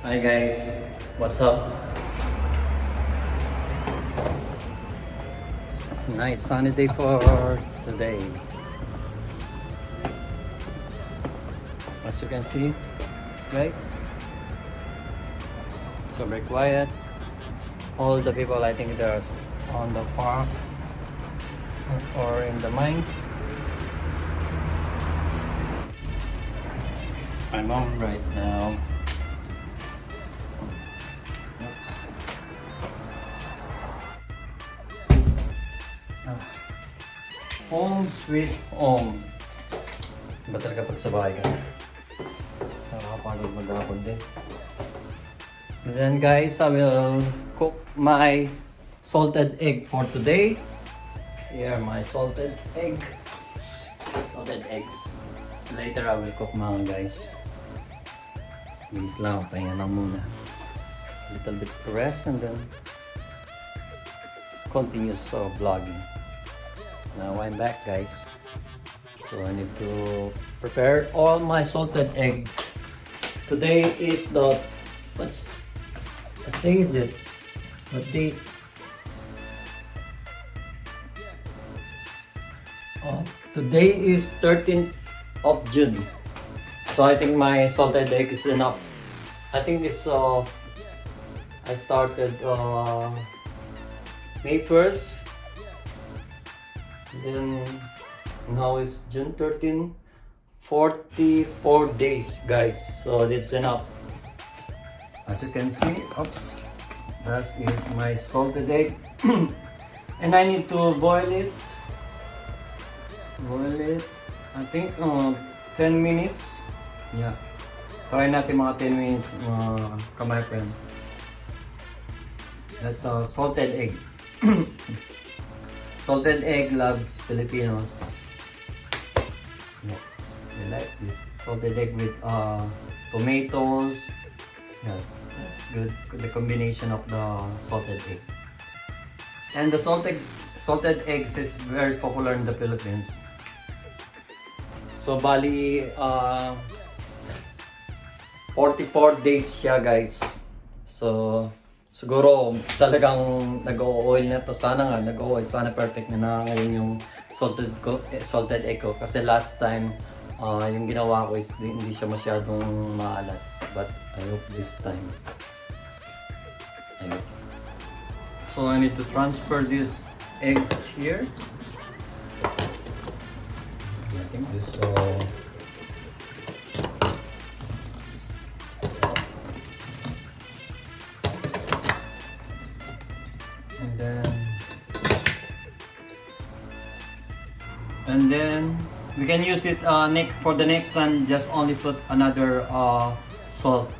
Hi guys, what's up? It's a nice sunny day for today. As you can see, guys, it's so very quiet. All the people, I think, they're on the farm or in the mines. I'm on right now. Home sweet home. Iba talaga pag sa bahay ka. Nakakapagod maghapon din. And then guys, I will cook my salted egg for today. Here are my salted eggs. Salted eggs. Later I will cook mga guys. Bilis lang, pahinga lang muna. A little bit rest and then continuous vlogging. Now I'm back guys. So I need to prepare all my salted egg. Today is the, what day is it? What day? Today is 13th of June. So I think my salted egg is enough. I think this I started May 1st. Then now is June 13, 44 days guys. So that's enough. As you can see, oops, that is my salted egg. And I need to boil it. I think 10 minutes. Yeah. Try natin mga 10 minutes kamay friend. That's a salted egg. Salted egg loves Filipinos. Yeah. They like this salted egg with tomatoes. Yeah, that's good. The combination of the salted egg. And the salted eggs is very popular in the Philippines. So bali 44 days siya guys. So siguro talagang nag-o-oil na to. Sana nga nag-o-oil. Sana perfect na ngayon yung salted egg ko. Kasi last time yung ginawa ko is hindi siya masyadong maalat. But I hope this time. So I need to transfer these eggs here. I think this and then we can use it for the next time. Just only put another salt,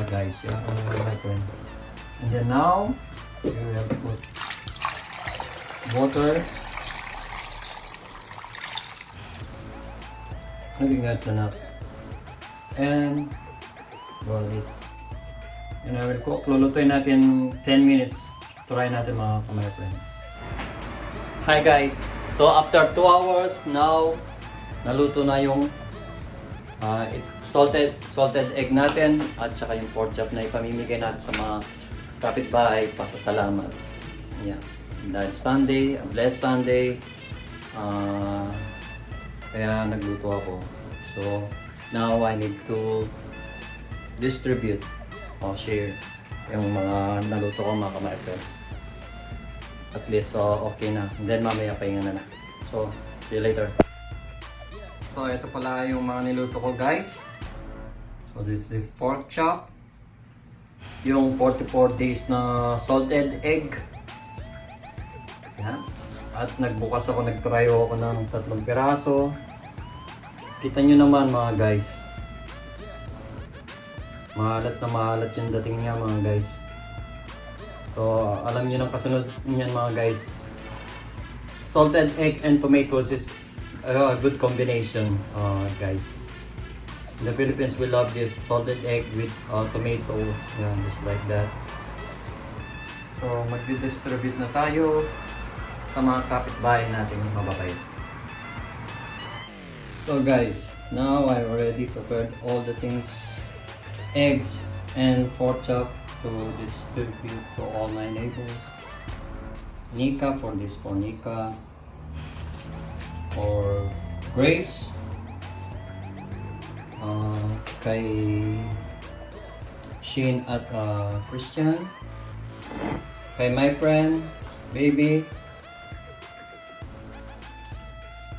guys. Yeah, my friend. And then now we have to put water. I think that's enough. And boil it. And I will cook. Lulutuin natin 10 minutes. Try natin mga kamay friend. Hi guys. So after 2 hours now, naluto na yung salted egg natin at saka yung pork chop na ipamimigay natin sa mga kapitbahay pasasalamat. Yeah. Dahil Sunday, a blessed Sunday. Kaya nagluto ako. So now I need to distribute o share yung mga naluto ko mga kamay. At least okay na. And then mamaya pahinga na. So see you later. So ito pala yung mga niluto ko guys. So this is pork chop. Yung 44 days na salted egg. Yan. At nagbukas ako, nagtry ako ng 3 piraso. Kita nyo naman mga guys. Maalat na maalat yung dating niya mga guys. So alam nyo ng kasunod niyan mga guys. Salted egg and tomatoes is a good combination guys. In the Philippines we love this salted egg with tomato. Yeah, just like that. So mag-distribute na tayo sa mga kapitbahay natin mababait. So guys, now I already prepared all the things. Eggs, And pork chop to distribute to all my neighbors. Nika for this for Nika. For Grace. Kay Shane at Christian. Kay my friend, baby.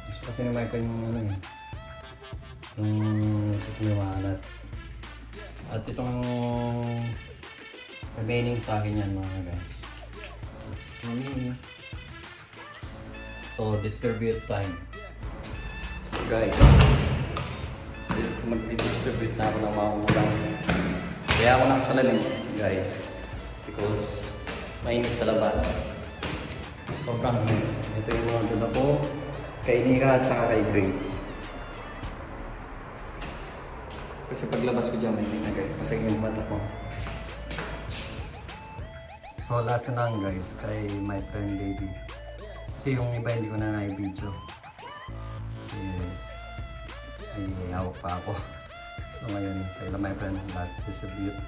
Gusto kasi ni my friend yung ano eh. Yung kumalat. At itong remaining sa akin yan mga guys. It's for me. So distribute time. So guys, mag-distribute na ako ng mga ulam. Kaya ako nakasalamin guys. Because mainit sa labas. Sobrang ito yung mga dala ko. Kay Nika at saka kay Grace. Kasi paglabas ko dyan, may na guys, kasi yung mata ko. So last na lang guys, kay my friend baby. Kasi yung iba hindi ko na na-video. Kasi may hawak pa ako. So ngayon, kay my friend last distribute.